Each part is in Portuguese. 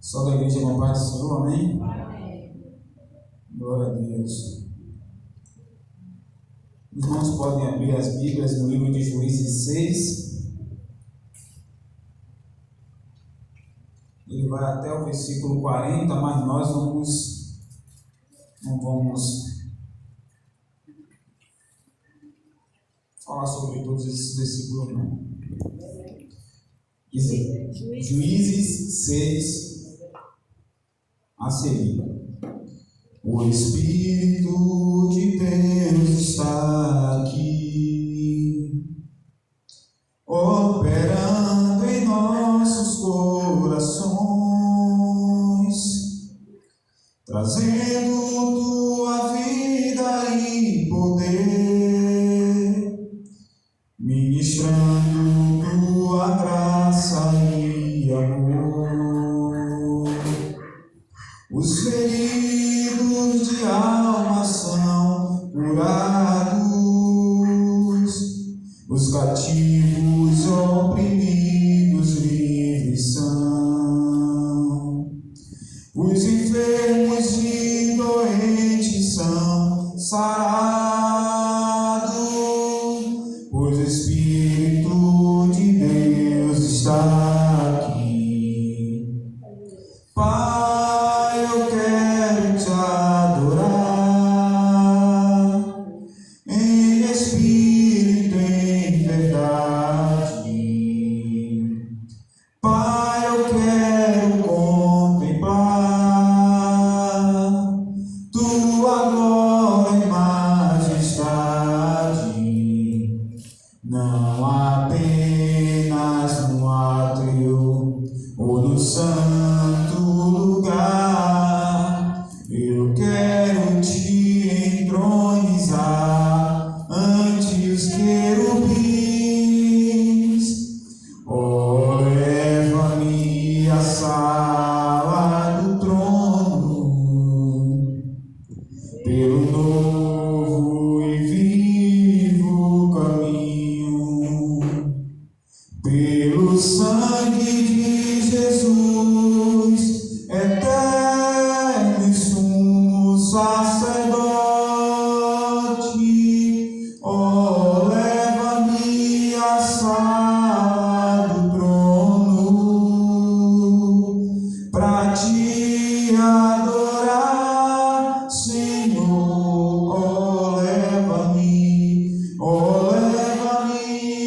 Só da igreja com a paz do Senhor, amém? Amém. Glória a Deus. Os irmãos podem abrir as Bíblias no livro de Juízes 6. Ele vai até o versículo 40, mas nós não vamos falar sobre todos esses versículos, não. Juízes 6, a seguir. O Espírito de Deus está aqui, operando em nossos corações, trazendo tua vida e poder, ministrando tua graça e amor. Os feridos de alma são curados, os cativos oprimidos livres são, os enfermos e doentes são sarados, pois o Espírito de Deus está aqui. Pai, eu quero te adorar em espírito e em verdade. Pai, eu quero contemplar tua glória e majestade, não apenas no átrio ou no santo lugar. Eu quero te entronizar ante os querubins. Oh, leva-me à sala do trono, pelo novo e vivo caminho, pelo sangue de Jesus, eterno e sumo sacerdote. Oh, leva-me à sala do trono, pra te adorar, Senhor. Oh, leva-me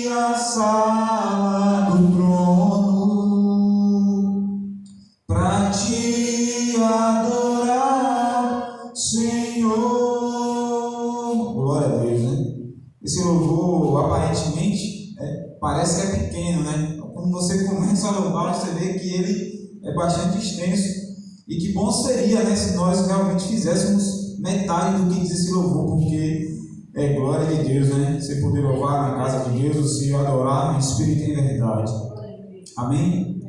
à sala do trono, pra te adorar, Senhor. Glória a Deus, né? Esse louvor, aparentemente, parece que é pequeno, né? Quando você começa a louvar, você vê que ele é bastante extenso. E que bom seria, né, se nós realmente fizéssemos metade do que diz esse louvor, porque é glória de Deus, né? Você poder louvar na casa de Deus, você adorar no Espírito e em verdade. Amém?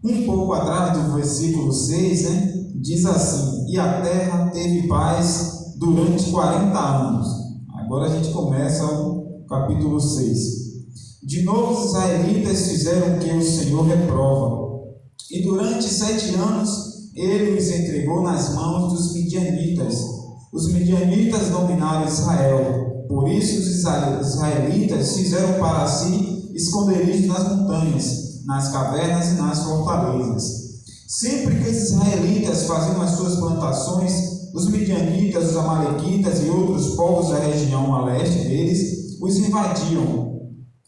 Um pouco atrás do versículo 6, né, diz assim: e a terra teve paz durante 40 anos. Agora a gente começa o capítulo 6. De novo os israelitas fizeram o que o Senhor reprova, e durante 7 anos ele os entregou nas mãos dos midianitas. Os midianitas dominaram Israel, por isso os israelitas fizeram para si esconderijos nas montanhas, nas cavernas e nas fortalezas. Sempre que os israelitas faziam as suas plantações, os midianitas, os amalequitas e outros povos da região a leste deles os invadiam,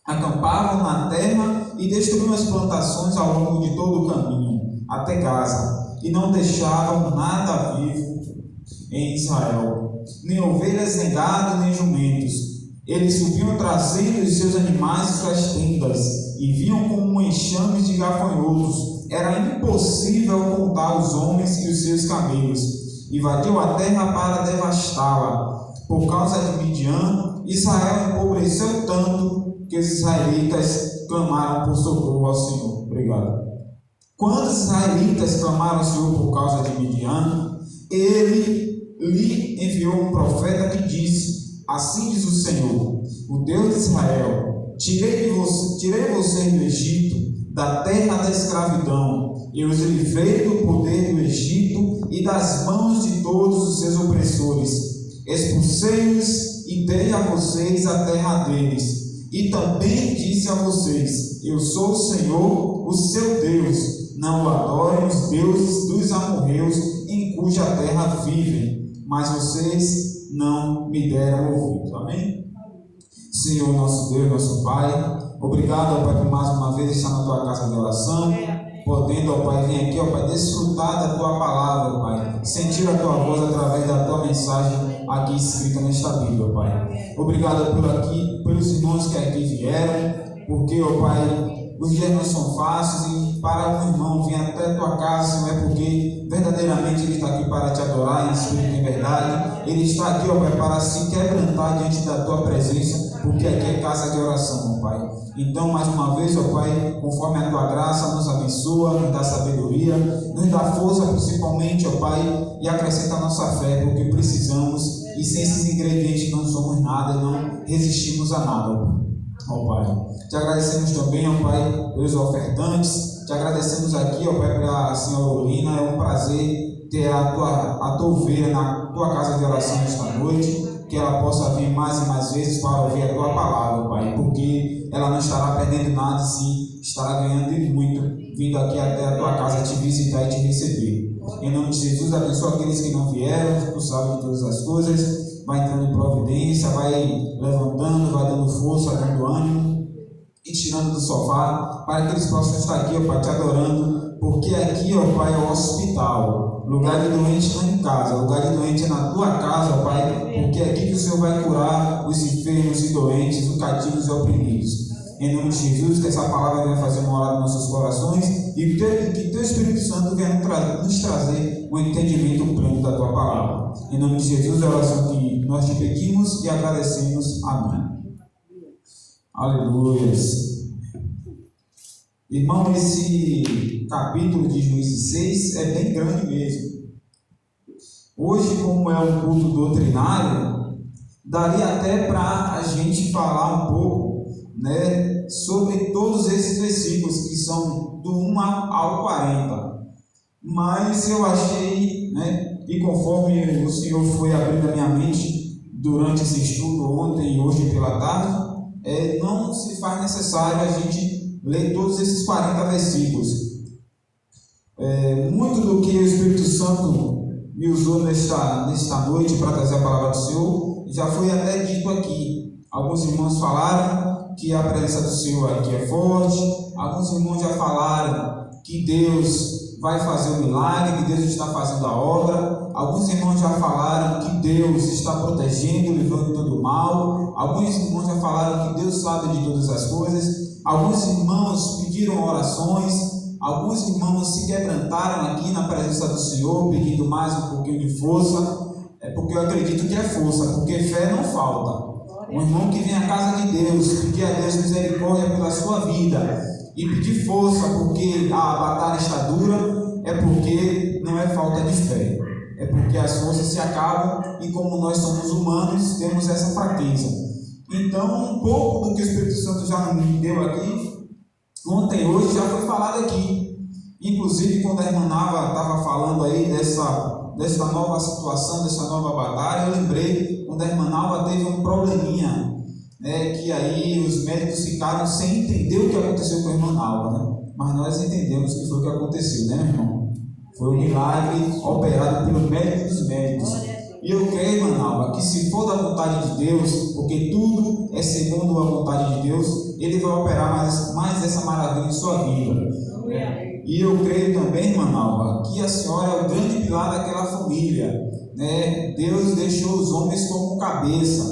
acampavam na terra e destruíam as plantações ao longo de todo o caminho, até Gaza, e não deixavam nada vivo em Israel, nem ovelhas, nem gado, nem jumentos. Eles subiam trazendo os seus animais e suas tendas, e vinham como um enxame de gafanhotos. Era impossível contar os homens e os seus camelos. Invadiu a terra para devastá-la. Por causa de Midian, Israel empobreceu tanto que os israelitas clamaram por socorro ao Senhor. Obrigado. Quando os israelitas clamaram ao Senhor por causa de Midian, ele lhe enviou um profeta que disse: assim diz o Senhor, o Deus de Israel: tirei você do Egito, da terra da escravidão, Eu os livrei do poder do Egito e das mãos de todos os seus opressores. Expulsei-os e dei a vocês a terra deles. E também disse a vocês: eu sou o Senhor, o seu Deus. Não adorem os deuses dos amorreus em cuja terra vivem. Mas vocês não me deram ouvidos. Amém? Senhor, nosso Deus, nosso Pai, obrigado, ó Pai, por mais uma vez estar na tua casa de oração, podendo, ó Pai, vir aqui, ó Pai, desfrutar da tua palavra, ó Pai, sentir a tua voz através da tua mensagem aqui escrita nesta Bíblia, ó Pai. Obrigado pelos irmãos que aqui vieram, porque, ó Pai, os dias não são fáceis e para um irmão vir até a tua casa, não é porque verdadeiramente ele está aqui para te adorar em espírito e em verdade. Ele está aqui, ó Pai, para se quebrantar diante da tua presença, porque aqui é casa de oração, ó Pai. Então, mais uma vez, ó Pai, conforme a tua graça, nos abençoa, nos dá sabedoria, nos dá força principalmente, ó Pai, e acrescenta a nossa fé, porque precisamos, e sem esses ingredientes não somos nada, não resistimos a nada, ó Pai. Te agradecemos também, ó Pai, pelos ofertantes. Te agradecemos aqui, ó Pai, pela senhora Olina. É um prazer ter a tua ovelha na tua casa de oração esta noite. Que ela possa vir mais e mais vezes para ouvir a tua palavra, Pai. Porque ela não estará perdendo nada, sim, estará ganhando e muito, vindo aqui até a tua casa te visitar e te receber. Em nome de Jesus, abençoa aqueles que não vieram, tu sabes de todas as coisas. Vai entrando em providência, vai levantando, vai dando força, dando ânimo e tirando do sofá, para que eles possam estar aqui, ó Pai, te adorando, porque aqui, ó Pai, é o hospital. Lugar de doente não é em casa, lugar de doente é na tua casa, ó Pai, porque é aqui que o Senhor vai curar os enfermos e doentes, os cativos e oprimidos. Em nome de Jesus, que essa palavra venha fazer morada nos nossos corações e que teu Espírito Santo venha nos trazer o entendimento pleno da tua palavra. Em nome de Jesus, é a oração que nós te pedimos e agradecemos. Amém. Aleluia. Irmão, esse capítulo de Juízes 6 é bem grande mesmo. Hoje, como é um culto doutrinário, daria até para a gente falar um pouco, né, sobre todos esses versículos que são do 1 ao 40. Mas eu achei, né, e conforme o Senhor foi abrindo a minha mente durante esse estudo ontem e hoje pela tarde, não se faz necessário a gente ler todos esses 40 versículos. Muito do que o Espírito Santo me usou nesta noite para trazer a palavra do Senhor já foi até dito aqui. Alguns irmãos falaram que a presença do Senhor aqui é forte. Alguns irmãos já falaram que Deus vai fazer o milagre, que Deus está fazendo a obra. Alguns irmãos já falaram que Deus está protegendo, livrando de todo o mal. Alguns irmãos já falaram que Deus sabe de todas as coisas. Alguns irmãos pediram orações. Alguns irmãos se quebrantaram aqui na presença do Senhor, pedindo mais um pouquinho de força. Porque eu acredito que é força, porque fé não falta. Um irmão que vem à casa de Deus, pedir a Deus misericórdia pela sua vida e pedir força porque a batalha está dura, é porque não é falta de fé, é porque as forças se acabam e como nós somos humanos, temos essa fraqueza. Então, um pouco do que o Espírito Santo já me deu aqui, ontem e hoje já foi falado aqui. Inclusive, quando a irmã Nava estava falando aí dessa nova situação, dessa nova batalha, eu lembrei quando a irmã Nava teve um probleminha, né, que aí os médicos ficaram sem entender o que aconteceu com a irmã Nava, né? Mas nós entendemos que foi o que aconteceu, né, meu irmão? Foi um milagre operado pelo médico dos médicos. E eu creio, irmã Nava, que se for da vontade de Deus, porque tudo é segundo a vontade de Deus, Ele vai operar mais essa maravilha em sua vida. E eu creio também, irmã Nalva, que a senhora é o grande pilar daquela família, né? Deus deixou os homens como cabeça,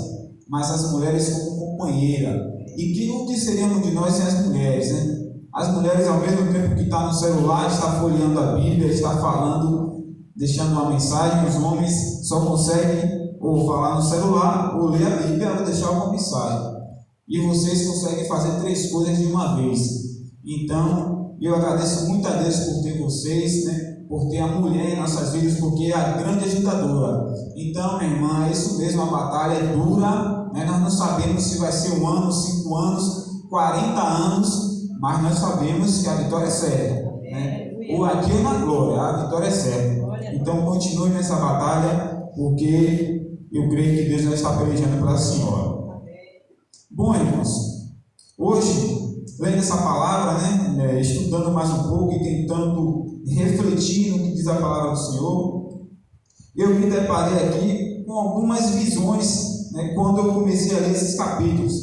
mas as mulheres como companheira. E o que seríamos de nós sem as mulheres, né? As mulheres, ao mesmo tempo que está no celular, está folheando a Bíblia, está falando, deixando uma mensagem. Os homens só conseguem ou falar no celular, ou ler a Bíblia, ou deixar uma mensagem. E vocês conseguem fazer 3 coisas de uma vez. Então, eu agradeço muito a Deus por ter vocês, né? Por ter a mulher em nossas vidas, porque é a grande agitadora. Então, minha irmã, é isso mesmo, a batalha é dura, né? Nós não sabemos se vai ser 1 ano, 5 anos, 40 anos, mas nós sabemos que a vitória é certa, né? ou aqui ou na glória, a vitória é certa. Então continue nessa batalha, porque eu creio que Deus vai estar pelejando pela senhora. Bom, irmãos, hoje, lendo essa palavra, estudando mais um pouco e tentando refletir no que diz a palavra do Senhor, eu me deparei aqui com algumas visões, quando eu comecei a ler esses capítulos.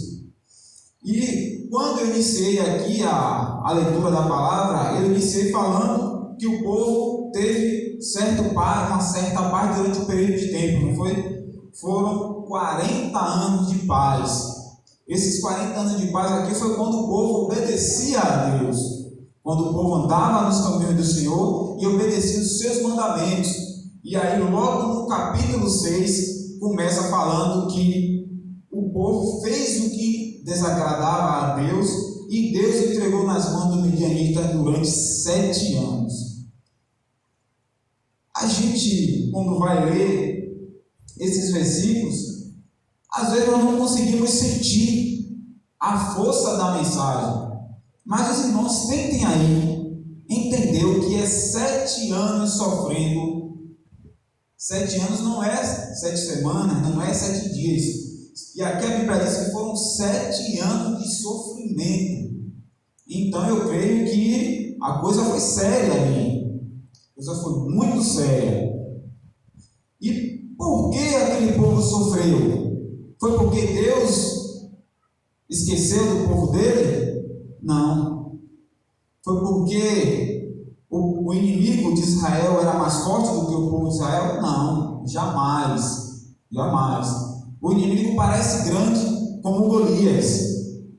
E quando eu iniciei aqui a leitura da palavra, eu iniciei falando que o povo teve uma certa paz durante um período de tempo, não foi? Foram 40 anos de paz. Esses 40 anos de paz aqui foi quando o povo obedecia a Deus, quando o povo andava nos caminhos do Senhor e obedecia os seus mandamentos. E aí logo no capítulo 6 começa falando que o povo fez o que desagradava a Deus e Deus entregou nas mãos do midianita durante 7 anos. A gente, quando vai ler esses versículos, às vezes nós não conseguimos sentir a força da mensagem, mas os irmãos tentem aí entender o que é 7 anos sofrendo. 7 anos não é 7 semanas, não é 7 dias. E aqui a Bíblia diz que foram 7 anos de sofrimento. Então eu creio que a coisa foi séria ali. A coisa foi muito séria. E por que aquele povo sofreu? Foi porque Deus esqueceu do povo dele? Não. Foi porque o inimigo de Israel era mais forte do que o povo de Israel? Não, jamais. Jamais. O inimigo parece grande como Golias,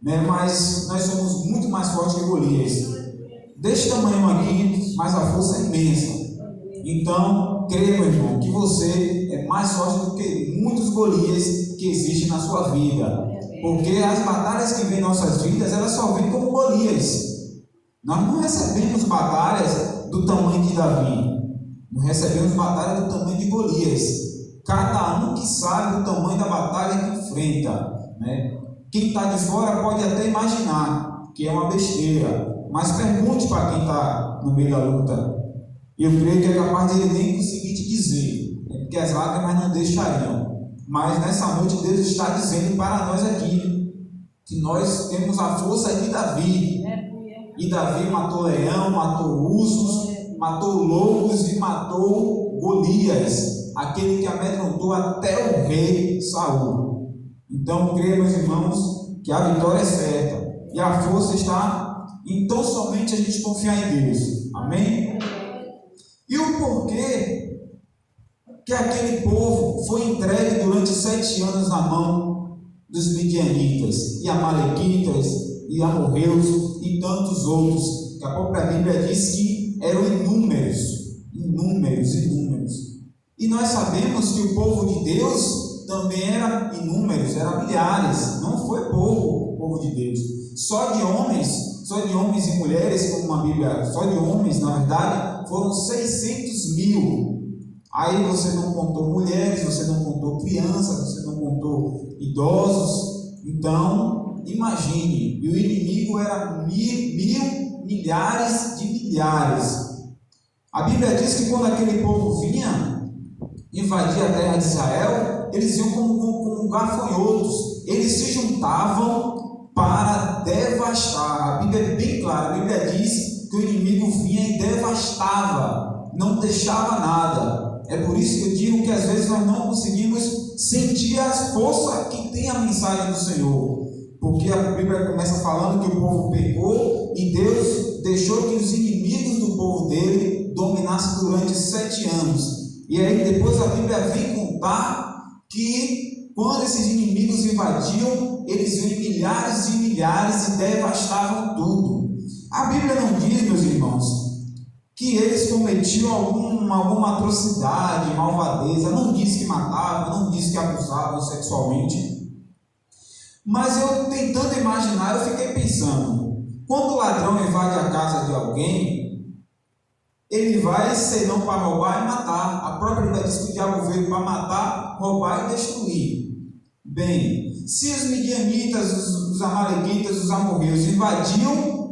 mas nós somos muito mais fortes que Golias. Deste tamanho aqui, mas a força é imensa. Então, creia, meu irmão, que você é mais forte do que muitos Golias que existem na sua vida. Porque as batalhas que vêm em nossas vidas, elas só vêm como Golias. Nós não recebemos batalhas do tamanho de Davi. Não recebemos batalhas do tamanho de Golias. Cada um que sabe o tamanho da batalha que enfrenta. Quem está de fora pode até imaginar que é uma besteira. Mas pergunte para quem está no meio da luta. Eu creio que é capaz de ele nem conseguir te dizer, porque as lágrimas não deixariam. Mas nessa noite Deus está dizendo para nós aqui que nós temos a força de Davi. E Davi matou leão, matou ursos, matou lobos e matou Golias, aquele que amedrontou até o rei Saul. Então creia, meus irmãos, que a vitória é certa e a força está em tão somente a gente confiar em Deus. Amém? E o porquê que aquele povo foi entregue durante 7 anos na mão dos midianitas, e amalequitas, e amorreus, e tantos outros, que a própria Bíblia diz que eram inúmeros. E nós sabemos que o povo de Deus também era inúmeros, era milhares, não foi pouco o povo de Deus. Só de homens e mulheres, como a Bíblia, só de homens, na verdade, foram 600 mil. Aí você não contou mulheres, você não contou crianças, você não contou idosos. Então, imagine, e o inimigo era milhares de milhares. A Bíblia diz que quando aquele povo vinha invadir a terra de Israel, eles iam como gafanhotos, eles se juntavam para devastar. A Bíblia é bem clara, a Bíblia diz que o inimigo vinha e devastava, não deixava nada. É por isso que eu digo que às vezes nós não conseguimos sentir a força que tem a mensagem do Senhor, porque a Bíblia começa falando que o povo pecou e Deus deixou que os inimigos do povo dele dominassem durante 7 anos. E aí depois a Bíblia vem contar que quando esses inimigos invadiam, eles iam em milhares e milhares e devastavam tudo. A Bíblia não diz, meus irmãos, que eles cometiam alguma atrocidade, malvadeza, não diz que matavam, não diz que abusavam sexualmente. Mas eu tentando imaginar, eu fiquei pensando, quando o ladrão invade a casa de alguém, ele vai senão para roubar e matar. A própria Bíblia diz que o diabo veio para matar, roubar e destruir. Bem, se os midianitas, os amalequitas, os amorreus invadiam,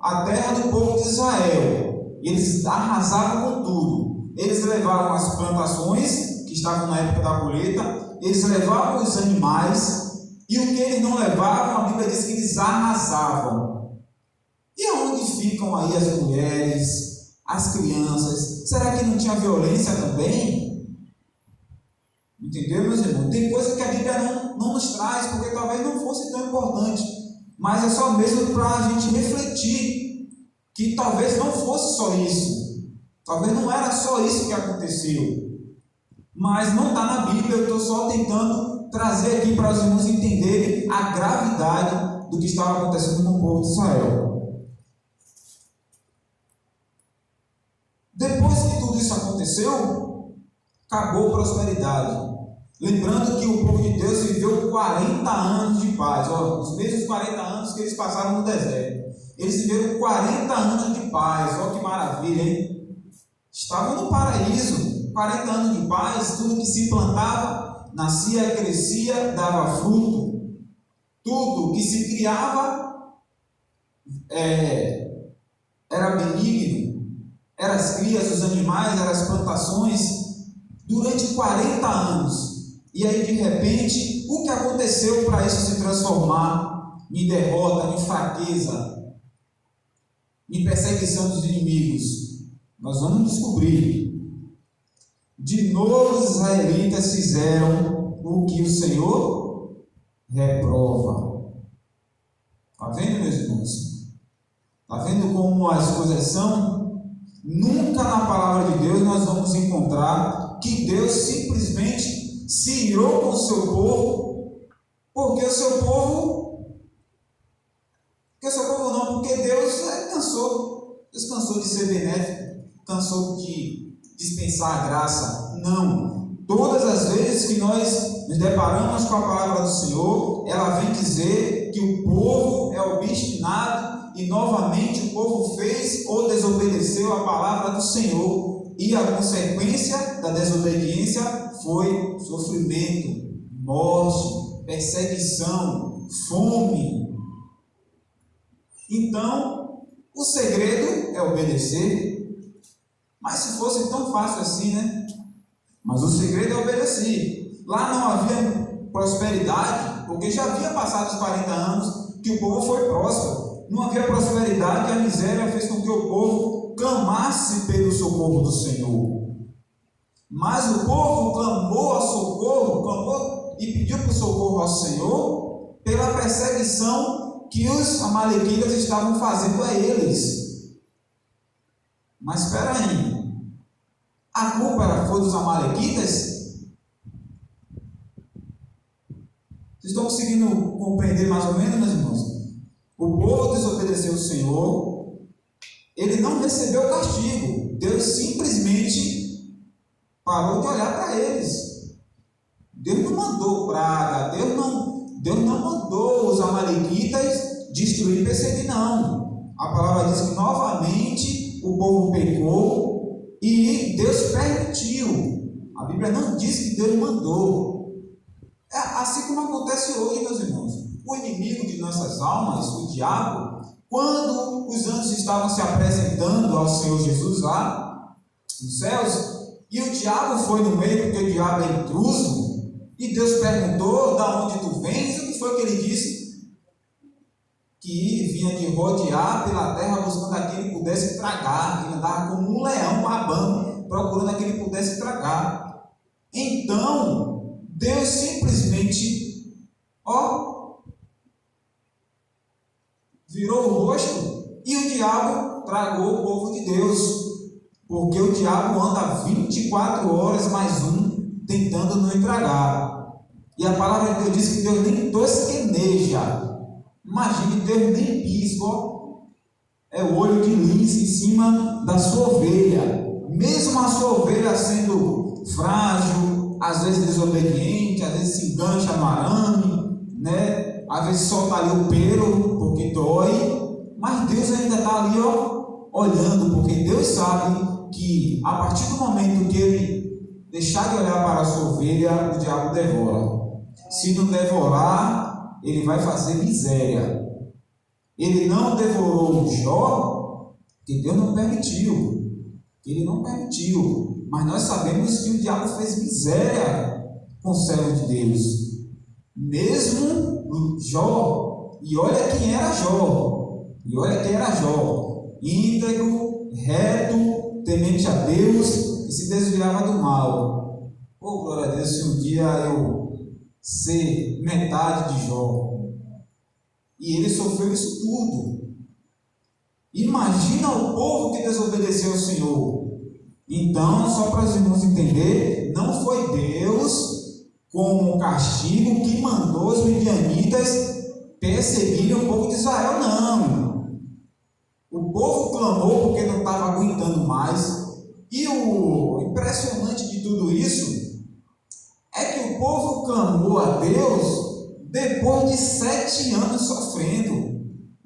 a terra do povo de Israel, eles arrasavam com tudo. Eles levavam as plantações que estavam na época da colheita, eles levavam os animais, e o que eles não levavam, a Bíblia diz que eles arrasavam. E aonde ficam aí as mulheres, as crianças? Será que não tinha violência também? Entendeu, meus irmãos? Tem coisa que a Bíblia não nos traz, porque talvez não fosse tão importante, mas é só mesmo para a gente refletir que talvez não fosse só isso, talvez não era só isso que aconteceu, mas não está na Bíblia. Eu estou só tentando trazer aqui para os irmãos entenderem a gravidade do que estava acontecendo com o povo de Israel. Depois que tudo isso aconteceu, acabou a prosperidade. Lembrando que o povo de Deus viveu 40 anos de paz, os mesmos 40 anos que eles passaram no deserto. Eles viveram 40 anos de paz, olha que maravilha, hein? Estavam no paraíso, 40 anos de paz, tudo que se plantava, nascia, crescia, dava fruto. Tudo que se criava era benigno, eram as crias, os animais, eram as plantações, durante 40 anos. E aí, de repente, o que aconteceu para isso se transformar em derrota, em fraqueza, em perseguição dos inimigos? Nós vamos descobrir. De novo, os israelitas fizeram o que o Senhor reprova. Está vendo, meus irmãos? Está vendo como as coisas são? Nunca na palavra de Deus nós vamos encontrar que Deus simplesmente se irou com o seu povo, porque Deus cansou de ser benéfico, cansou de dispensar a graça. Não, todas as vezes que nós nos deparamos com a palavra do Senhor, ela vem dizer que o povo é obstinado e novamente o povo fez ou desobedeceu a palavra do Senhor, e a consequência da desobediência foi sofrimento, morte, perseguição, fome. Então, o segredo é obedecer. Mas se fosse tão fácil assim, né? Mas o segredo é obedecer. Lá não havia prosperidade, porque já havia passado os 40 anos que o povo foi próspero. Não havia prosperidade, e a miséria fez com que o povo clamasse pelo socorro do Senhor. Mas o povo clamou a socorro, clamou e pediu por socorro ao Senhor pela perseguição que os amalequitas estavam fazendo a eles. Mas espera aí, a culpa foi dos amalequitas? Vocês estão conseguindo compreender mais ou menos, meus irmãos? O povo desobedeceu o Senhor, ele não recebeu castigo, Deus simplesmente parou de olhar para eles. Deus não mandou praga, Deus não mandou os amalequitas destruir e perseguir, não. A palavra diz que novamente o povo pecou e Deus permitiu. A Bíblia não diz que Deus mandou. É assim como acontece hoje, meus irmãos. O inimigo de nossas almas, o diabo, quando os anjos estavam se apresentando ao Senhor Jesus lá nos céus, e o diabo foi no meio, porque o diabo é intruso, e Deus perguntou: da onde tu vens? O que foi que ele disse? Que vinha de rodear pela terra buscando aquele que pudesse tragar. Ele andava como um leão babando, procurando aquele que pudesse tragar. Então, Deus simplesmente virou o rosto, e o diabo tragou o povo de Deus. Porque o diabo anda 24 horas mais tentando nos tragar. E a palavra de Deus diz que Deus nem tosqueneja. Imagine, Deus nem pisca. É o olho de lince em cima da sua ovelha. Mesmo a sua ovelha sendo frágil, às vezes desobediente, às vezes se engancha no arame, né? Às vezes solta ali o pelo, porque dói. Mas Deus ainda está ali, olhando, porque Deus sabe que a partir do momento que ele deixar de olhar para a sua ovelha, o diabo devora. Se não devorar, ele vai fazer miséria. Ele não devorou o Jó, que Deus não permitiu. que ele não permitiu. Mas nós sabemos que o diabo fez miséria com o servo de Deus. Mesmo Jó, e olha quem era Jó, íntegro, reto, temente a Deus e se desviava do mal. Oh, glória a Deus, se um dia eu ser metade de Jó. E ele sofreu isso tudo. Imagina o povo que desobedeceu ao Senhor. Então, só para os irmãos entenderem, não foi Deus, como castigo, que mandou os midianitas perseguirem o povo de Israel, não. O povo clamou porque não estava aguentando mais. E o impressionante de tudo isso é que o povo clamou a Deus depois de 7 anos sofrendo.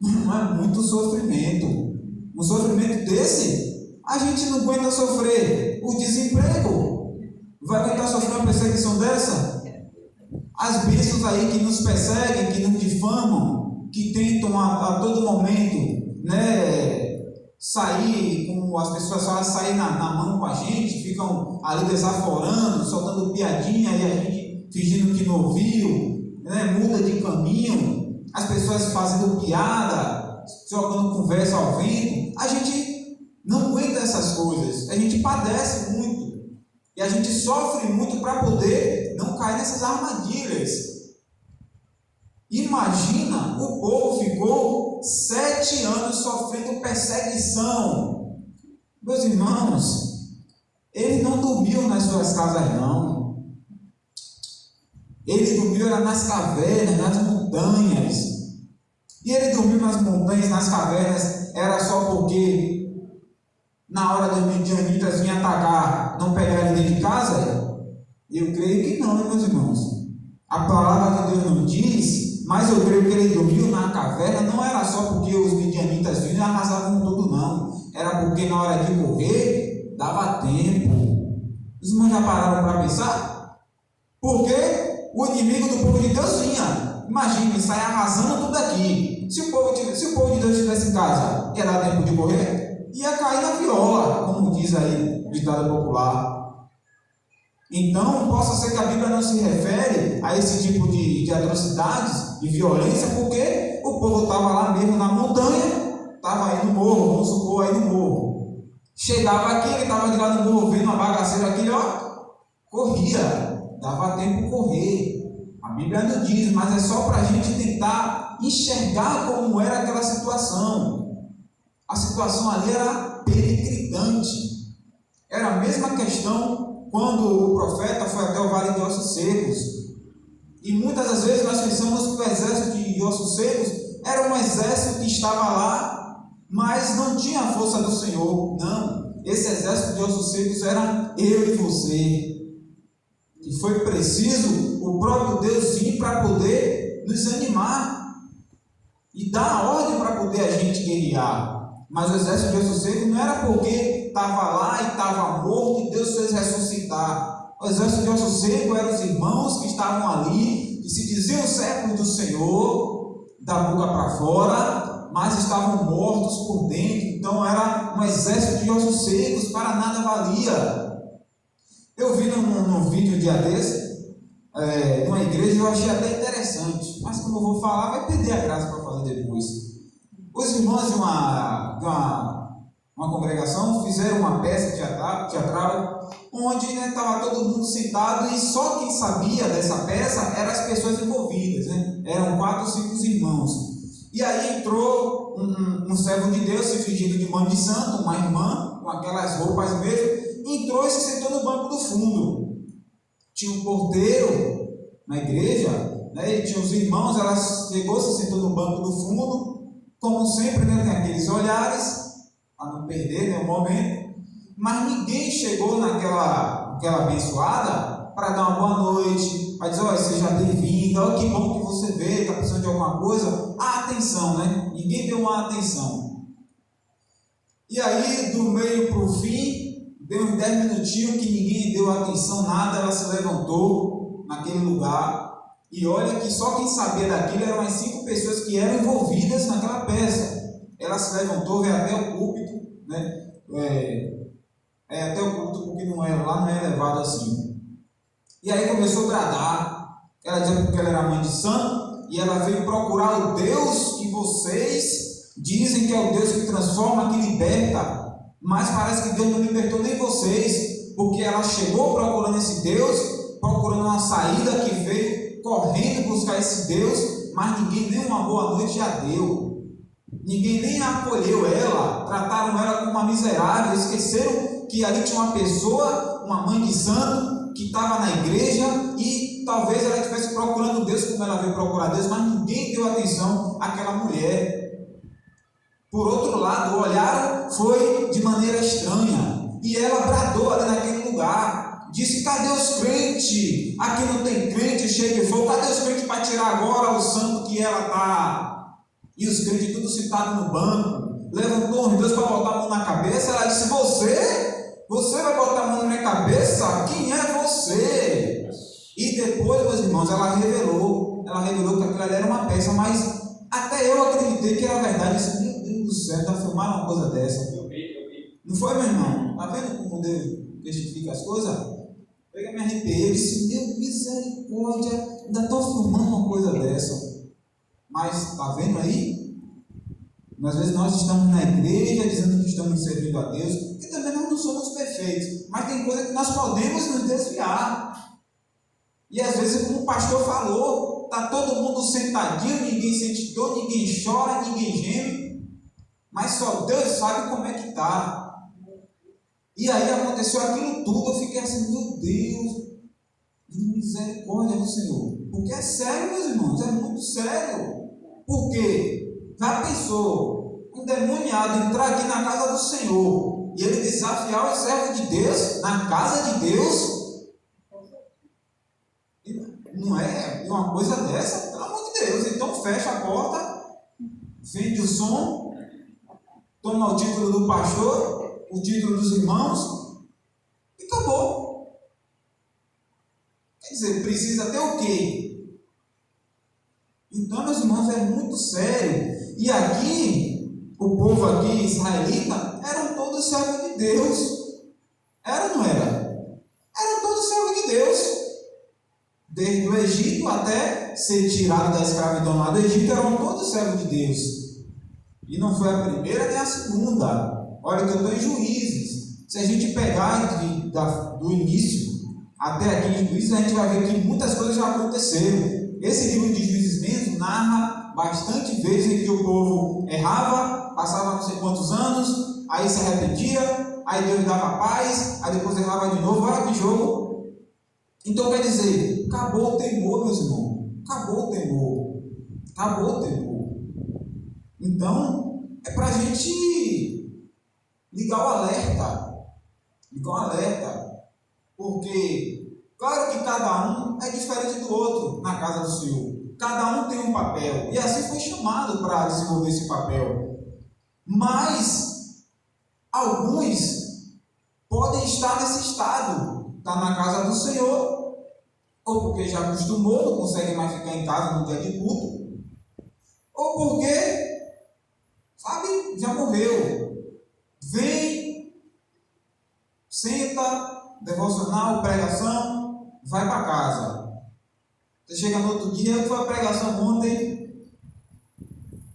Não é muito sofrimento. Um sofrimento desse, a gente não aguenta sofrer o desemprego. Vai aguentar sofrer uma perseguição dessa? As bênçãos aí que nos perseguem, que nos difamam, que tentam a todo momento, né, sair, como as pessoas falam, sair na mão com a gente, ficam ali desaforando, soltando piadinha e a gente fingindo que não ouviu, né, muda de caminho, as pessoas fazendo piada, jogando conversa ao vento. A gente não aguenta essas coisas, a gente padece muito e a gente sofre muito para poder não cair nessas armadilhas. Imagina, o povo ficou 7 anos sofrendo perseguição. Meus irmãos, ele não dormiu nas suas casas, não. Ele dormiu nas cavernas, nas montanhas. E ele dormiu nas montanhas, nas cavernas, era só porque na hora dos midianitas vinham atacar, não pegaram ele dentro de casa? Eu creio que não, meus irmãos. A palavra de Deus não diz, mas eu creio que ele dormiu na caverna, não era só porque os midianitas vinham e arrasavam tudo, não. Era porque na hora de morrer, dava tempo. Os irmãos já pararam para pensar? Porque o inimigo do povo de Deus vinha. Imagina, sai arrasando tudo aqui. Se o povo de Deus estivesse em casa, ia dar tempo de morrer? Ia cair na viola, como diz aí o ditado popular. Então, possa ser que a Bíblia não se refere a esse tipo de atrocidades, de violência, porque o povo estava lá mesmo na montanha, estava aí no morro, vamos supor, aí no morro. Chegava aqui, ele estava de lá no morro, vendo uma bagaceira aqui, ó, corria, dava tempo de correr. A Bíblia não diz, mas é só para a gente tentar enxergar como era aquela situação. A situação ali era peregrinante. Era a mesma questão quando o profeta foi até o vale de ossos secos. E muitas das vezes nós pensamos que o exército de ossos secos era um exército que estava lá, mas não tinha a força do Senhor. Não, esse exército de ossos secos era eu e você. E foi preciso o próprio Deus vir para poder nos animar e dar a ordem para poder a gente guerrear. Mas o exército de ossos secos não era porque estava lá e estava morto e Deus fez ressuscitar. O exército de ossos secos eram os irmãos que estavam ali, que se diziam servos do Senhor, da boca para fora, mas estavam mortos por dentro. Então era um exército de ossos secos, para nada valia. Eu vi num vídeo um dia desse, numa igreja, eu achei até interessante, mas como eu vou falar, vai perder a graça para fazer depois. Os irmãos de uma congregação fizeram uma peça teatral onde estava todo mundo sentado e só quem sabia dessa peça eram as pessoas envolvidas, né? Eram 4 ou 5 irmãos. E aí entrou um servo de Deus se fingindo de mãe de santo, uma irmã, com aquelas roupas mesmo, entrou e se sentou no banco do fundo. Tinha um porteiro na igreja, né? E tinha os irmãos, ela chegou, se sentou no banco do fundo. Como sempre, né, tem aqueles olhares, para não perder, né, o momento, mas ninguém chegou naquela abençoada para dar uma boa noite, para dizer, olha, seja bem-vindo, olha que bom que você veio, está precisando de alguma coisa, atenção, né? Ninguém deu uma atenção. E aí, do meio para o fim, deu uns 10 minutinhos que ninguém deu atenção, nada, ela se levantou naquele lugar. E olha que só quem sabia daquilo eram as 5 pessoas que eram envolvidas naquela peça. Ela se levantou, veio até o púlpito, né? até o culto, porque lá não é levado assim. E aí começou a bradar, ela dizia porque ela era mãe de santo, e ela veio procurar o Deus que vocês dizem que é o Deus que transforma, que liberta, mas parece que Deus não libertou nem vocês, porque ela chegou procurando esse Deus, procurando uma saída, que veio correndo buscar esse Deus, mas ninguém nem uma boa noite já deu, ninguém nem acolheu ela, trataram ela como uma miserável, esqueceram que ali tinha uma pessoa, uma mãe de santo, que estava na igreja, e talvez ela estivesse procurando Deus como ela veio procurar Deus, mas ninguém deu atenção àquela mulher. Por outro lado, olharam, foi de maneira estranha, e ela bradou ali naquele lugar, disse: cadê os crentes? Aqui não tem crente cheio de fogo, cadê os crentes para tirar agora o santo que ela está? E os crentes tudo sentados no banco, levantou os dois para botar a mão na cabeça. Ela disse: você vai botar a mão na minha cabeça? Quem é você? E depois, meus irmãos, ela revelou que aquilo ali era uma peça, mas até eu acreditei que era verdade. Disse: meu Deus do céu, já filmaram uma coisa dessa? Eu vi. Não foi, meu irmão? Está vendo como Deus testifica as coisas? Eu me arrepiei, eu disse: meu misericórdia, ainda estou filmando uma coisa dessa. Mas está vendo aí? Às vezes nós estamos na igreja dizendo que estamos servindo a Deus, e também nós não somos perfeitos, mas tem coisa que nós podemos nos desviar. E às vezes, como o pastor falou, está todo mundo sentadinho, ninguém sente dor, ninguém chora, ninguém geme, mas só Deus sabe como é que está. E aí aconteceu aquilo tudo, eu fiquei assim: meu Deus, misericórdia do Senhor. Porque é sério, meus irmãos, é muito sério. Por quê? Já pensou um demoniado entrar aqui na casa do Senhor e ele desafiar o servo de Deus na casa de Deus? Não é uma coisa dessa? Pelo amor de Deus. Então fecha a porta, vende o som, toma o título do pastor, o título dos irmãos e acabou. Quer dizer, precisa ter o quê? Então, meus irmãos, é muito sério. E aqui, o povo aqui, israelita, eram todos servos de Deus. Era ou não era? Eram todos servos de Deus. Desde o Egito até ser tirado da escravidão lá do Egito, eram todos servos de Deus. E não foi a primeira nem a segunda. Olha que eu estou em Juízes. Se a gente pegar do início até aqui em Juízes, a gente vai ver que muitas coisas já aconteceram. Esse livro de Juízes mesmo narra bastante vezes em que o povo errava, passava não sei quantos anos, aí se arrependia, aí Deus dava paz, aí depois errava de novo. Olha que jogo. Então quer dizer, acabou o temor, meus irmãos. Acabou o temor. Acabou o temor. Então, é para a gente ligar o alerta. Ligar o alerta. Porque, claro que cada um é diferente do outro na casa do Senhor. Cada um tem um papel. E assim foi chamado para desenvolver esse papel. Mas, alguns podem estar nesse estado. Está na casa do Senhor, ou porque já acostumou, não consegue mais ficar em casa no dia de culto, ou porque, sabe, já morreu. Vem, senta, devocional, pregação, vai para casa. Você chega no outro dia: foi a pregação ontem.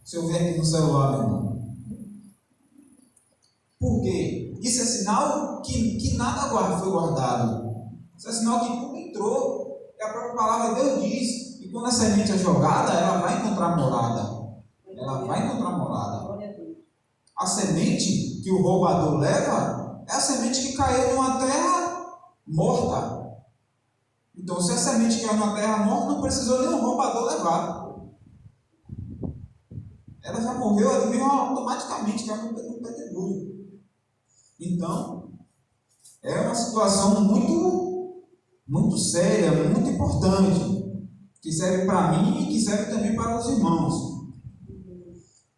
Se eu ver aqui no celular, meu irmão. Por quê? Isso é sinal que nada foi guardado. Isso é sinal que tudo entrou. E a própria palavra de Deus diz que quando a semente é jogada, ela vai encontrar morada. Ela vai encontrar morada. A semente que o roubador leva é a semente que caiu numa terra morta. Então, se a semente caiu numa terra morta, não precisou nem o roubador levar. Ela já morreu ali mesmo automaticamente, caiu no pedregulho. Então, é uma situação muito séria, muito importante, que serve para mim e que serve também para os irmãos.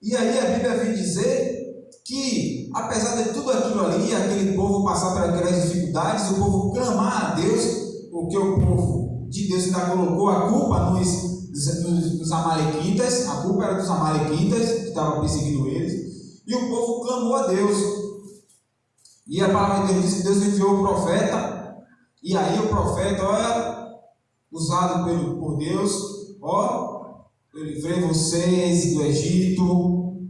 E aí a Bíblia vem dizer que, apesar de tudo aquilo ali, aquele povo passar por aquelas dificuldades, o povo clamar a Deus, porque o povo de Deus ainda colocou a culpa nos amalequitas, a culpa era dos amalequitas, que estavam perseguindo eles, e o povo clamou a Deus. E a palavra de Deus diz que Deus enviou o profeta, e aí o profeta, olha, usado por Deus, ó, eu livrei vocês do Egito,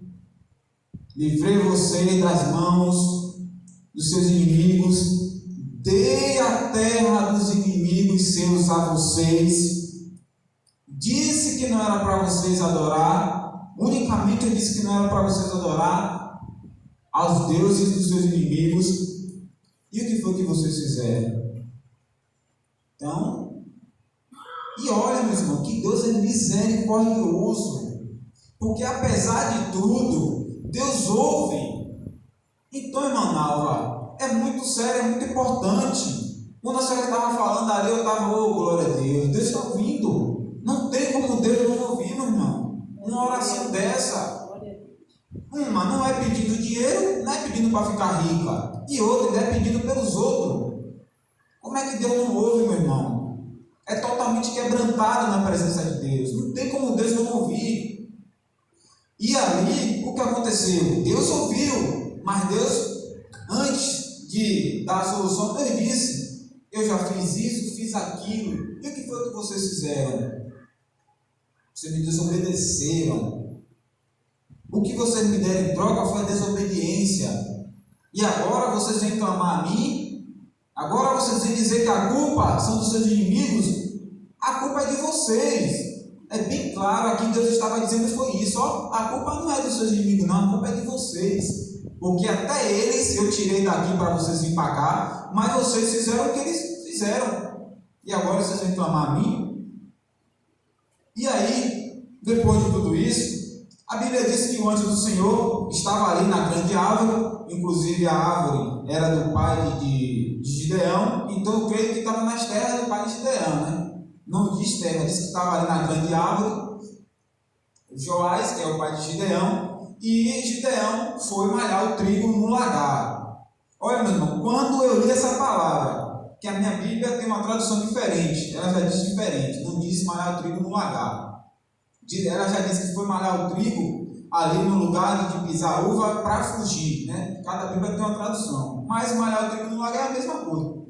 livrei vocês das mãos dos seus inimigos, dei a terra dos inimigos seus a vocês, disse que não era para vocês adorar, unicamente eu disse que não era para vocês adorar aos deuses dos seus inimigos. E o que foi que vocês fizeram? Então, e olha, meus irmãos, que Deus é misericordioso, porque apesar de tudo, Deus ouve. Então, irmã Nalva, é muito sério, é muito importante. Quando a senhora estava falando ali, eu estava, oh, glória a Deus, Deus está ouvindo. Não tem como Deus não ouvir, meu irmão. Uma oração dessa, uma não é pedindo dinheiro, não é pedindo para ficar rica, e outra é pedindo pelos outros. Como é que Deus não ouve, meu irmão? É totalmente quebrantado na presença de Deus. Não tem como Deus não ouvir. E ali, o que aconteceu? Deus ouviu, mas Deus, antes de dar a solução, Deus disse: eu já fiz isso, fiz aquilo. E o que foi que vocês fizeram? Vocês me desobedeceram. O que vocês me deram em troca foi a desobediência. E agora vocês vêm clamar a mim? Agora vocês vêm dizer que a culpa são dos seus inimigos? A culpa é de vocês. É bem claro, aqui Deus estava dizendo foi isso. Ó, a culpa não é dos seus inimigos, não. A culpa é de vocês. Porque até eles eu tirei daqui para vocês virem pagar, mas vocês fizeram o que eles fizeram. E agora vocês vêm clamar a mim? E aí, depois de tudo isso, a Bíblia diz que o anjo do Senhor estava ali na grande árvore, inclusive a árvore era do pai de Gideão, então eu creio que estava nas terras do pai de Gideão, né? Não diz terra, diz que estava ali na grande árvore, Joás, que é o pai de Gideão, e Gideão foi malhar o trigo no lagar. Olha, meu irmão, quando eu li essa palavra, que a minha Bíblia tem uma tradução diferente, ela já diz diferente, não diz malhar o trigo no lagar. Ela já disse que foi malhar o trigo ali no lugar de pisar uva para fugir, né? Cada Bíblia tem uma tradução, mas malhar o trigo no lagar é a mesma coisa.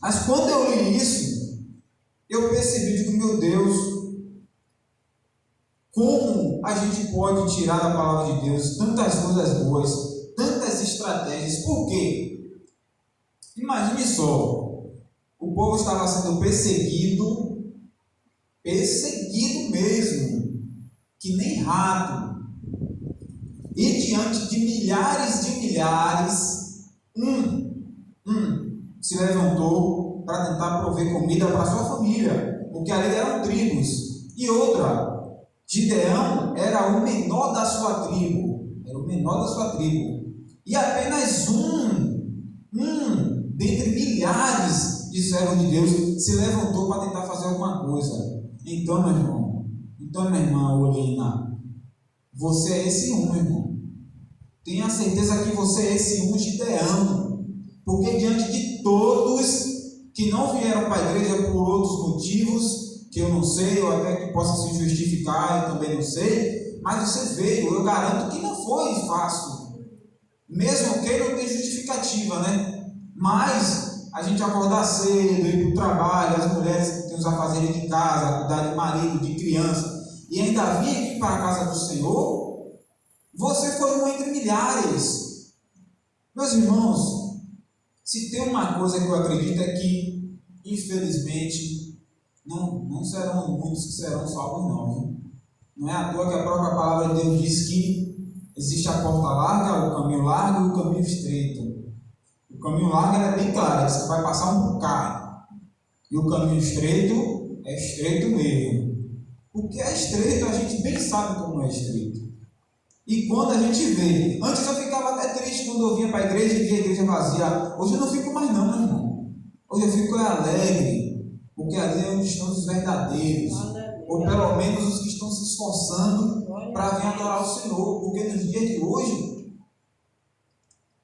Mas quando eu li isso, eu percebi que, meu Deus, como a gente pode tirar da palavra de Deus tantas coisas boas, tantas estratégias. Por quê? Imagine só, o povo estava sendo perseguido mesmo, que nem rato, e diante de milhares, se levantou para tentar prover comida para sua família, porque ali eram tribos. E outra, Gideão era o menor da sua tribo, e apenas dentre milhares de servos de Deus se levantou para tentar fazer alguma coisa. Então, meu irmão, minha irmã Olina, você é esse meu irmão. Tenha certeza que você é esse Gideão, porque diante de todos que não vieram para a igreja por outros motivos, que eu não sei, ou até que possa se justificar, eu também não sei, mas você veio, eu garanto que não foi fácil, mesmo que não tenha justificativa, né? Mas a gente acordar cedo, ir para o trabalho, as mulheres que têm os afazeres de casa, cuidar de marido, de criança, e ainda vir aqui para a casa do Senhor, você foi um entre milhares. Meus irmãos, se tem uma coisa que eu acredito é que, infelizmente, não serão muitos que serão salvos, não. Não é à toa que a própria palavra de Deus diz que existe a porta larga, o caminho largo e o caminho estreito. O caminho largo é bem claro, você vai passar um bocado. E o caminho estreito é estreito mesmo. O que é estreito, a gente bem sabe como é estreito. E quando a gente vê, antes eu ficava até triste quando eu vinha para a igreja e via a igreja vazia. Hoje eu não fico mais não, meu irmão. Hoje eu fico alegre, porque ali é onde estão os verdadeiros, ou pelo menos os que estão se esforçando para vir adorar o Senhor, porque nos dias de hoje,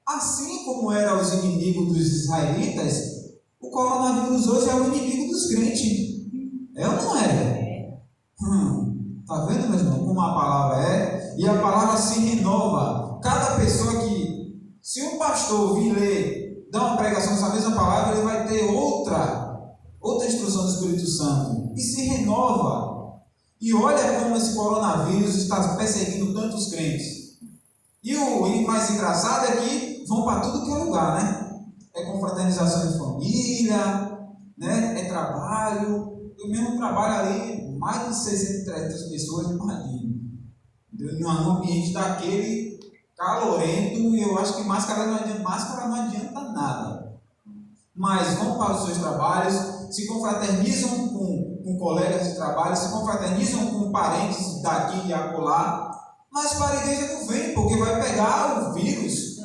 assim como eram os inimigos dos israelitas, o coronavírus hoje é o inimigo dos crentes. É ou não é? Está vendo, meu irmão, como a palavra é? E a palavra se renova. Cada pessoa que Se um pastor vir ler, dar uma pregação nessa mesma palavra, ele vai ter outra instrução do Espírito Santo e se renova. E olha como esse coronavírus está perseguindo tantos crentes. E o mais engraçado é que vão para tudo que é lugar, né? É confraternização de família, né? É trabalho. Eu mesmo trabalho ali, mais de 600, 300 pessoas, imagina. Num ambiente daquele calorento, e eu acho que máscara não adianta nada. Mas vão para os seus trabalhos, se confraternizam com colegas de trabalho, se confraternizam com parentes daqui e acolá, mas para a igreja não vem, porque vai pegar o vírus.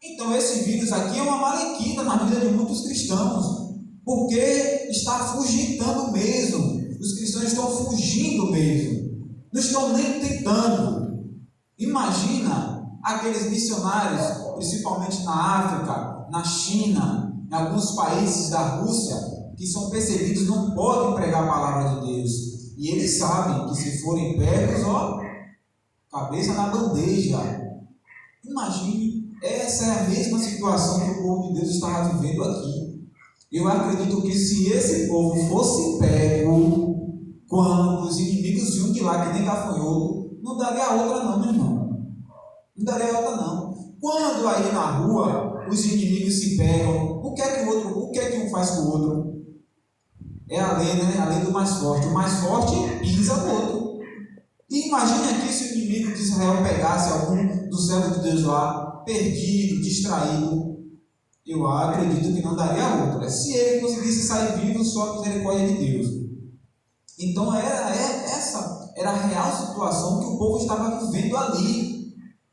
Então esse vírus aqui é uma malequita na vida de muitos cristãos, porque está fugitando mesmo. Os cristãos estão fugindo mesmo, não estão nem tentando. Imagina aqueles missionários, principalmente na África, na China, em alguns países da Rússia, que são perseguidos, não podem pregar a palavra de Deus. E eles sabem que se forem pegos, cabeça na bandeja. Imagine, essa é a mesma situação que o povo de Deus estava vivendo aqui. Eu acredito que se esse povo fosse pego, quando os inimigos vinham de lá, que nem gafanhoto, não daria outra não, meu irmão. Não daria outra não. Quando aí na rua os inimigos se pegam, o que é que um faz com o outro? É a lei, né? A lei do mais forte. O mais forte pisa o outro. E imagine aqui se o inimigo de Israel pegasse algum do servo de Deus lá, perdido, distraído. Eu acredito que não daria outra. Se ele conseguisse sair vivo, só a misericórdia de Deus. Então essa era a real situação que o povo estava vivendo ali.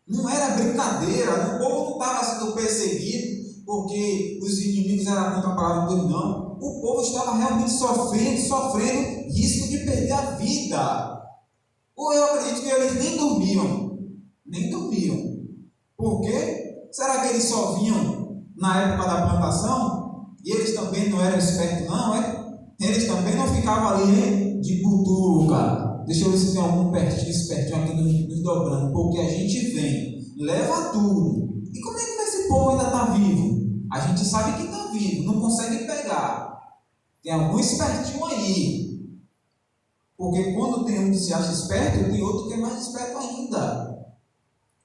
Não era brincadeira, o povo não estava sendo perseguido porque os inimigos eram contra a palavra de Deus, não. O povo estava realmente sofrendo risco de perder a vida. Ou eu acredito que eles nem dormiam. Por quê? Será que eles só vinham na época da plantação? E eles também não eram espertos, não, é? Eles também não ficavam ali de butuca. Deixa eu ver se tem algum espertinho aqui nos dobrando, porque a gente vem, leva tudo. E como é que esse povo ainda está vivo? A gente sabe que está vivo, não consegue pegar. Tem algum espertinho aí. Porque quando tem um que se acha esperto, tem outro que é mais esperto ainda.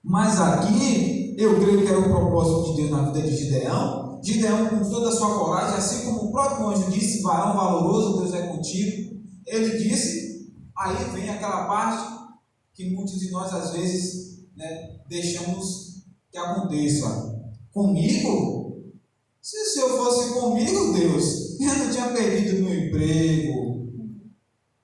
Mas aqui, eu creio que era o propósito de Deus na vida de Gideão. Gideão, com toda a sua coragem, assim como o próprio anjo disse, varão valoroso, Deus é contigo. Ele disse. Aí vem aquela parte que muitos de nós às vezes, né, deixamos que aconteça. Comigo? Se o Senhor fosse comigo, Deus, eu não tinha perdido meu emprego.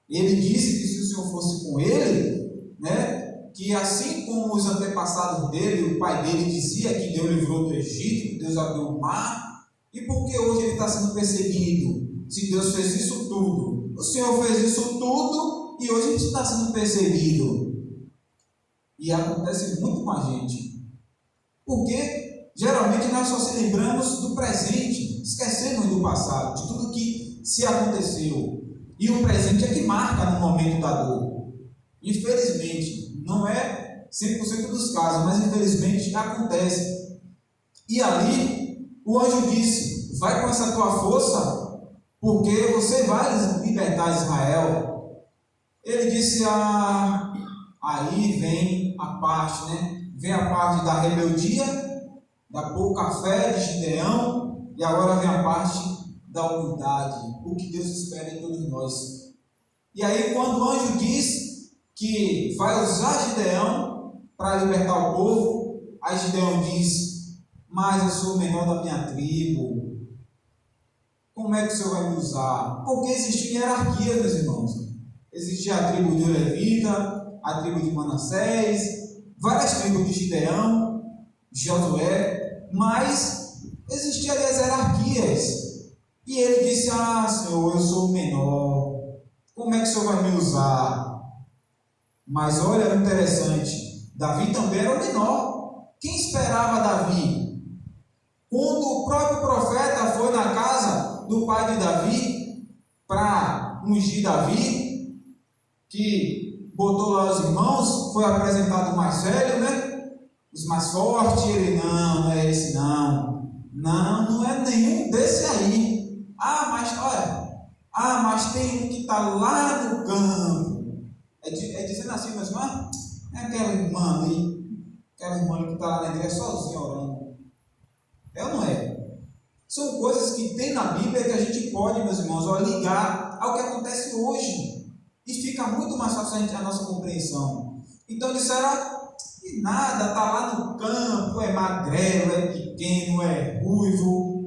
Ele disse que se o Senhor fosse com ele, né, que assim como os antepassados dele, o pai dele dizia que Deus livrou do Egito, que Deus abriu o mar, e por que hoje ele está sendo perseguido? Se Deus fez isso tudo, o Senhor fez isso tudo, e hoje a gente está sendo perseguido. E acontece muito com a gente. Porque geralmente nós só se lembramos do presente, esquecemos do passado, de tudo que se aconteceu. E o presente é que marca no momento da dor. Infelizmente, não é 100% dos casos, mas infelizmente acontece. E ali, o anjo disse: vai com essa tua força, porque você vai libertar Israel. Ele disse, aí vem a parte, né? Vem a parte da rebeldia, da pouca fé de Gideão, e agora vem a parte da humildade, o que Deus espera em todos nós. E aí, quando o anjo diz que vai usar Gideão para libertar o povo, aí Gideão diz: mas eu sou o menor da minha tribo. Como é que o Senhor vai me usar? Porque existia hierarquia, meus irmãos. Existia a tribo de Levita, a tribo de Manassés, várias tribos de Gideão, de Josué, mas existiam ali as hierarquias. E ele disse: Senhor, eu sou o menor, como é que o Senhor vai me usar? Mas olha, interessante, Davi também era o menor. Quem esperava Davi? Quando o próprio profeta foi na casa do pai de Davi para ungir Davi, que botou lá os irmãos, foi apresentado o mais velho, né? os mais fortes, ele não é esse não. Não é nenhum desse aí. Mas tem um que está lá no campo. É dizendo assim, meus irmãos, é aquela irmã ali, que está lá na igreja sozinha orando. É ou não é? São coisas que tem na Bíblia que a gente pode, meus irmãos, ligar ao que acontece hoje. E fica muito mais fácil a nossa compreensão. Então disseram, que nada, está lá no campo, é magrelo, é pequeno, é ruivo.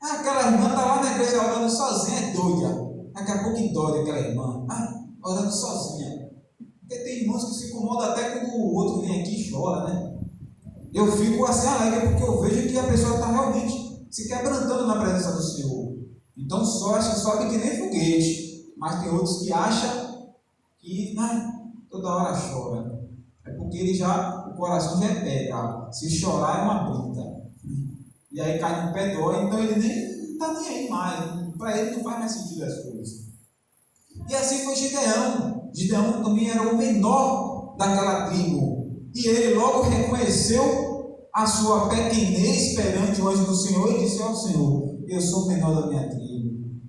Aquela irmã está lá na igreja orando sozinha, é doida. Daqui a pouco endoida aquela irmã, orando sozinha. Porque tem irmãos que se incomodam até quando o outro vem aqui e chora, né? Eu fico assim alegre porque eu vejo que a pessoa está realmente se quebrantando na presença do Senhor. Então sobe que nem foguete. Mas tem outros que acham que toda hora chora. É porque o coração já é pedra. Se chorar é uma bruta. E aí cai no pé dói, então ele nem está nem aí mais. Para ele não faz mais sentido as coisas. E assim foi Gideão. Gideão também era o menor daquela tribo. E ele logo reconheceu a sua pequenez perante o anjo do Senhor e disse ao Senhor: eu sou o menor da minha tribo.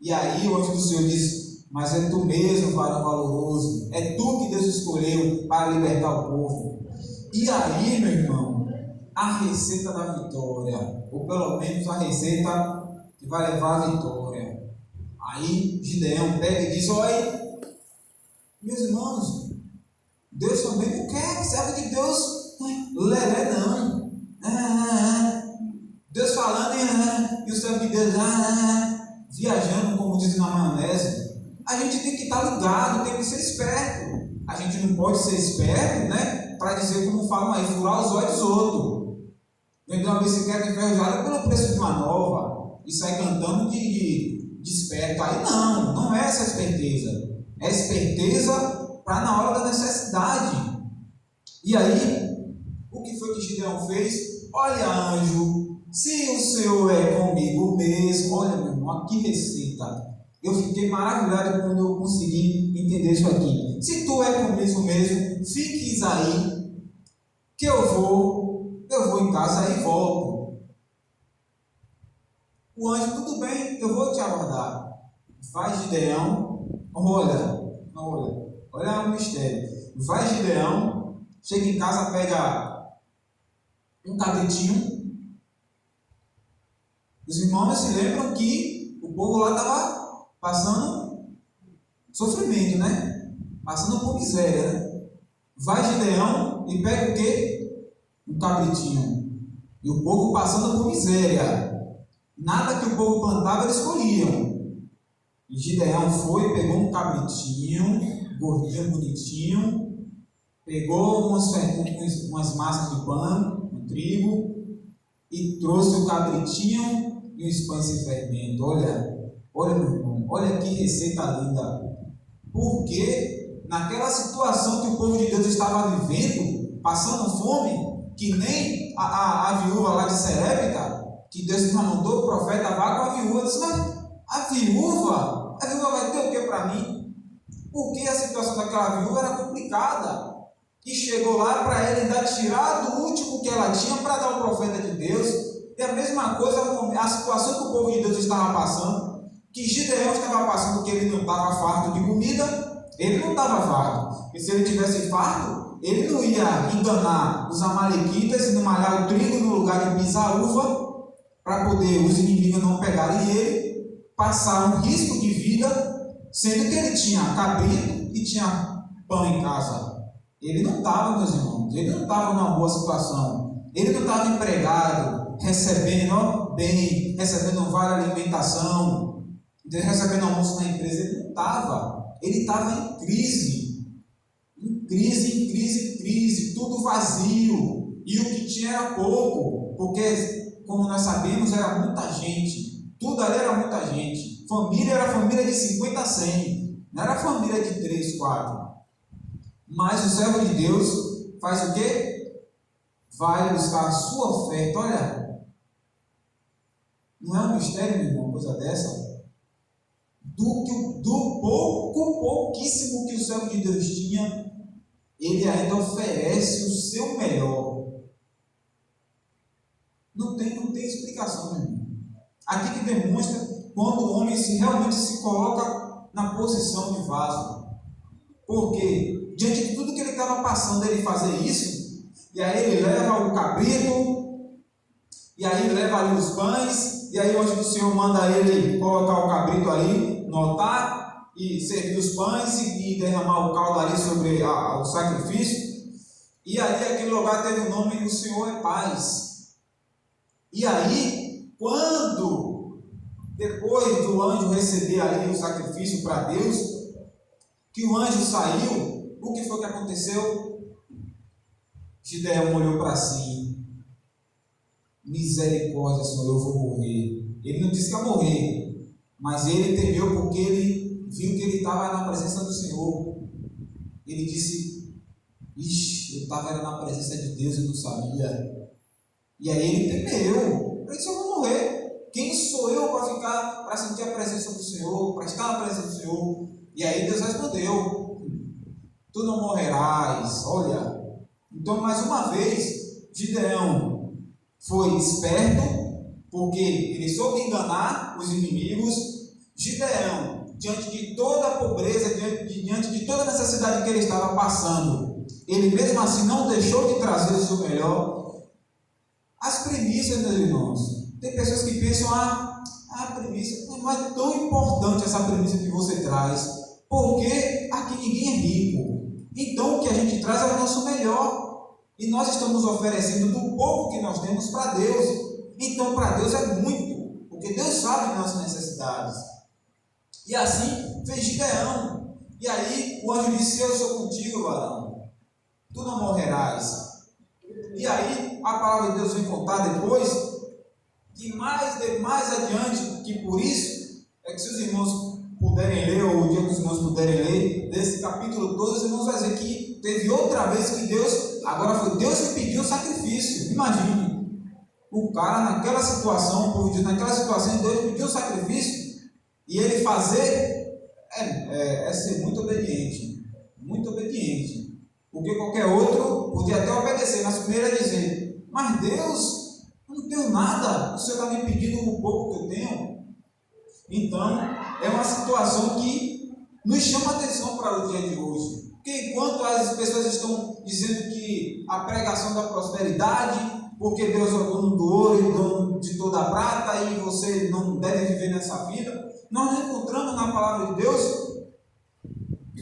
E aí o anjo do Senhor disse: mas é tu mesmo, varão valoroso. É tu que Deus escolheu para libertar o povo. E aí, meu irmão, a receita da vitória, ou pelo menos a receita que vai levar à vitória. Aí Gideão pega e diz: olha, meus irmãos, Deus também não quer, servo de Deus, lelé não. Deus falando e o servo de Deus viajando, como dizem na maionese. A gente tem que estar ligado, tem que ser esperto. A gente não pode ser esperto, né? Para dizer, como falam aí, furar os olhos dos outros. Vender uma bicicleta enferrujada pelo preço de uma nova e sair cantando de esperto. Aí não é essa esperteza. É esperteza para na hora da necessidade. E aí, o que foi que Gideão fez? Olha, anjo, se o Senhor é comigo mesmo, olha, meu irmão, que receita. Eu fiquei maravilhado quando eu consegui entender isso aqui. Se tu é comigo mesmo, fiques aí, que eu vou em casa e volto. O anjo, tudo bem, eu vou te aguardar. Vai Gideão, olha o mistério. Vai Gideão, chega em casa, pega um cabritinho. Os irmãos se lembram que o povo lá estava passando sofrimento, né? Passando por miséria, né? Vai Gideão e pega o quê? Um cabritinho. E o povo passando por miséria. Nada que o povo plantava, eles colhiam. E Gideão foi, pegou um cabritinho, gordinho, bonitinho, pegou umas massas de pão, um trigo, e trouxe o cabritinho e os pães sem fermento. Olha, meu irmão, olha que receita linda. Porque naquela situação que o povo de Deus estava vivendo, passando fome, que nem a viúva lá de Serepta, que Deus já mandou o profeta vá com a viúva, disse: mas a viúva vai ter o que para mim? Porque a situação daquela viúva era complicada. E chegou lá para ela ainda tirar do último que ela tinha para dar ao profeta de Deus. E a mesma coisa, a situação que o povo de Deus estava passando, que Gideão estava passando, que ele não estava farto de comida, ele não estava farto. Porque se ele tivesse farto, ele não ia enganar os amalequitas e não malhar o trigo no lugar de pisar a uva, para poder os inimigos não pegarem ele, passar um risco de vida, sendo que ele tinha cabrito e tinha pão em casa. Ele não estava, meus irmãos, ele não estava numa boa situação. Ele não estava empregado, recebendo bem, recebendo vale alimentação, recebendo almoço na empresa. Ele não estava. Ele estava em crise. Em crise, tudo vazio. E o que tinha era pouco, porque, como nós sabemos, era muita gente. Tudo ali era muita gente. Família era família de 50 a 100. Não era família de 3, 4. Mas o servo de Deus faz o quê? Vai buscar a sua oferta. Olha, não é um mistério, meu irmão, coisa dessa? Do pouquíssimo que o servo de Deus tinha, ele ainda oferece o seu melhor. tem explicação, meu irmão. Aqui que demonstra quando o homem realmente se coloca na posição de vaso. Porque, diante de tudo que ele estava passando, ele fazer isso, e aí ele leva o cabrito, e aí leva ali os pães, e aí hoje o Senhor manda ele colocar o cabrito ali no altar, e servir os pães, e derramar o caldo ali sobre o sacrifício. E ali aquele lugar teve o nome do Senhor é Paz. E aí, quando, depois do anjo receber ali o sacrifício para Deus, que o anjo saiu, o que foi que aconteceu? Gideão olhou para si. Misericórdia, Senhor, eu vou morrer. Ele não disse que ia morrer, mas ele temeu porque ele viu que ele estava na presença do Senhor. Ele disse: ixi, eu estava na presença de Deus e não sabia. E aí ele temeu. Ele disse: eu vou morrer. Quem sou eu para ficar, para sentir a presença do Senhor, para estar na presença do Senhor? E aí Deus respondeu: tu não morrerás. Olha, então mais uma vez Gideão foi esperto, porque ele soube enganar os inimigos. Gideão, diante de toda a pobreza, diante de toda a necessidade que ele estava passando, ele mesmo assim não deixou de trazer o seu melhor. As primícias, meus irmãos, tem pessoas que pensam: a primícia não é tão importante essa primícia que você traz, porque aqui ninguém é rico, então o que a gente traz é o nosso melhor, e nós estamos oferecendo do pouco que nós temos para Deus. Então para Deus é muito, porque Deus sabe nossas necessidades. E assim fez Gideão. E aí o anjo disse: eu sou contigo, varão, tu não morrerás. E aí a palavra de Deus vem contar depois que mais adiante, que por isso é que, se os irmãos puderem ler, ou o dia que os irmãos puderem ler, desse capítulo todo, os irmãos vão dizer que teve outra vez que Deus, agora foi Deus que pediu o sacrifício. Imagine, o cara naquela situação, o povo de Deus naquela situação, Deus pediu o sacrifício, e ele fazer é ser muito obediente, porque qualquer outro podia até obedecer, mas primeiro é dizer: mas Deus, eu não tenho nada, o Senhor está me pedindo o pouco que eu tenho. Então é uma situação que nos chama a atenção para o dia de hoje, porque enquanto as pessoas estão dizendo que a pregação da prosperidade, porque Deus é o dono do ouro e o dono de toda a prata, e você não deve viver nessa vida, nós não encontramos na palavra de Deus,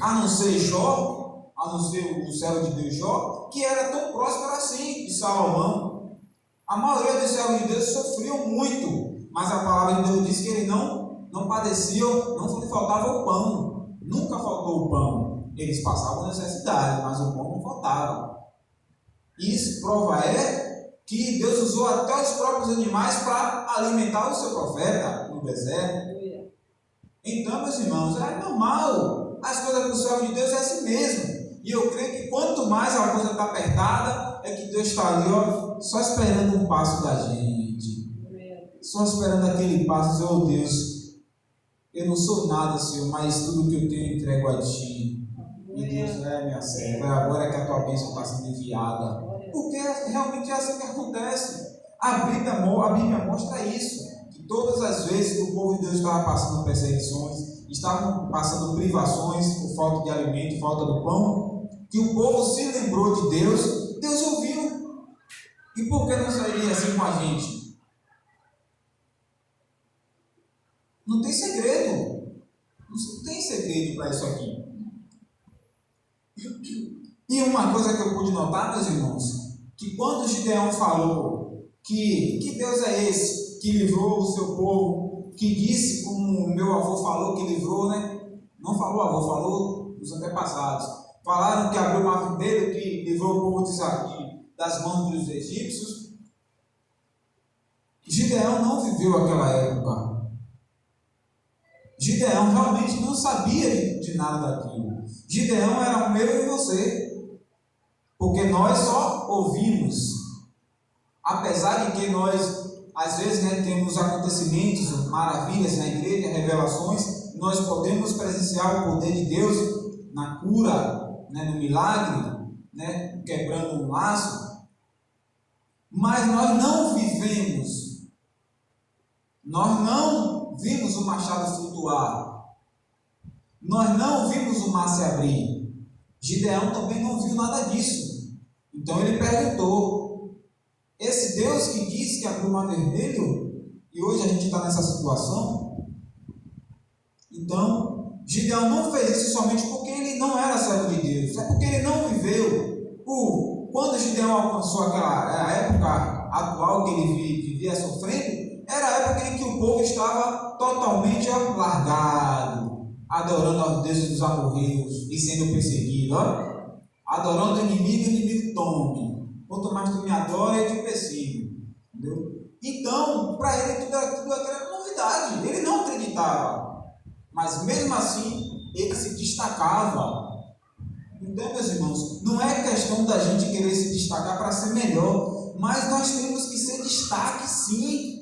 a não ser Jó, a não ser o servo de Deus Jó, que era tão próspero assim, de Salomão. A maioria dos servos de Deus sofriam muito, mas a palavra de Deus diz que eles não padeciam, não lhe faltava o pão, nunca faltou o pão. Eles passavam necessidade, mas o pão não faltava. Isso prova que Deus usou até os próprios animais para alimentar o seu profeta no deserto. Então, meus irmãos, é normal. As coisas do céu de Deus é assim mesmo. E eu creio que quanto mais a coisa está apertada, é que Deus está ali, só esperando um passo da gente. Só esperando aquele passo. Dizer: oh Deus, eu não sou nada, Senhor, mas tudo que eu tenho eu entrego a Ti. E Deus, minha serva, agora que a Tua bênção está sendo enviada. Porque realmente é assim que acontece. A Bíblia mostra isso. Que todas as vezes que o povo de Deus estava passando perseguições, estavam passando privações por falta de alimento, falta do pão, que o povo se lembrou de Deus, Deus ouviu. E por que não seria assim com a gente? Não tem segredo. Não tem segredo para isso aqui. E uma coisa que eu pude notar, meus irmãos, que quando Gideão falou que Deus é esse que livrou o seu povo, que disse, como o meu avô falou que livrou, né? Não falou avô, falou os antepassados. Falaram que abriu o mar vermelho, que livrou o povo das mãos dos egípcios. Gideão não viveu aquela época. Gideão realmente não sabia de nada daquilo. Gideão era o meu e você, porque nós só ouvimos. Apesar de que nós, às vezes, temos acontecimentos, maravilhas na igreja, revelações, nós podemos presenciar o poder de Deus na cura, no milagre, quebrando um laço, mas nós não vivemos Nós não vimos o machado flutuar. Nós não vimos o mar se abrir. Gideão também não viu nada disso. Então ele perguntou: esse Deus que disse que abriu o mar vermelho, e hoje a gente está nessa situação? Então, Gideão não fez isso somente porque ele não era servo de Deus, é porque ele não viveu. Quando Gideão alcançou a época atual que ele vivia sofrendo, era a época em que o povo estava totalmente largado, adorando aos deuses dos amorreus e sendo perseguido, adorando o inimigo tome. Quanto mais tu me adora, eu te persigo. Entendeu? Então, para ele tudo era novidade, ele não acreditava, mas mesmo assim ele se destacava. Então, meus irmãos, não é questão da gente querer se destacar para ser melhor, mas nós temos que ser destaque sim.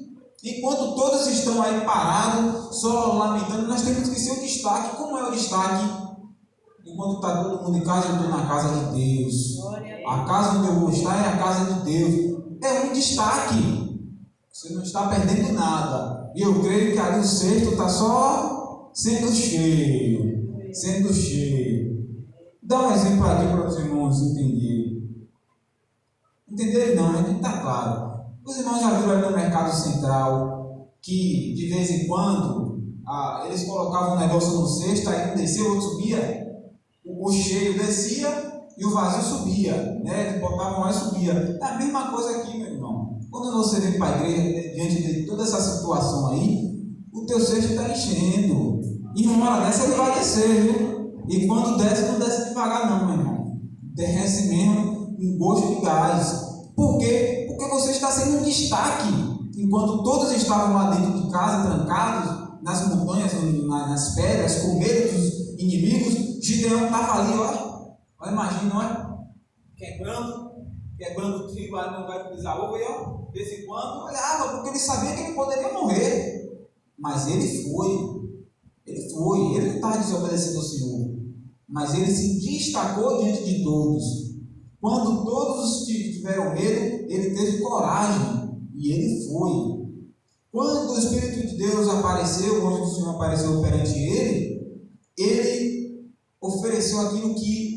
Enquanto todos estão aí parados, só lamentando, nós temos que ser o destaque. Como é o destaque? Enquanto está todo mundo em casa, eu estou na casa de Deus. A casa onde eu vou estar é a casa de Deus. É um destaque. Você não está perdendo nada. E eu creio que ali o cesto está só sendo cheio. Sendo cheio. Dá um exemplo aqui para os irmãos entenderem. Entenderem não, a gente está claro. Os irmãos já viram ali no Mercado Central que de vez em quando eles colocavam um negócio no cesto, aí um descia, o outro subia. O cheio descia e o vazio subia, né? Eles botavam lá e subia. É a mesma coisa aqui, meu irmão. Quando você vem para a igreja, diante de toda essa situação aí, o teu cesto está enchendo. E uma hora dessa ele vai descer, viu? E quando desce, não desce devagar não, meu irmão. Desce mesmo um gosto de gás. Por quê? Porque você está sendo um destaque. Enquanto todos estavam lá dentro de casa, trancados, nas montanhas, nas pedras, com medo dos inimigos, Gideão estava ali, olha, imagina, olha, quebrando o trigo ali no lugar de pisar ovo, e de vez em quando olhava, porque ele sabia que ele poderia morrer. Mas ele não estava desobedecendo ao Senhor, mas ele se destacou diante de todos. Quando todos tiveram medo, ele teve coragem e ele foi. Quando o Espírito de Deus apareceu, o anjo do Senhor apareceu perante ele, ele ofereceu aquilo que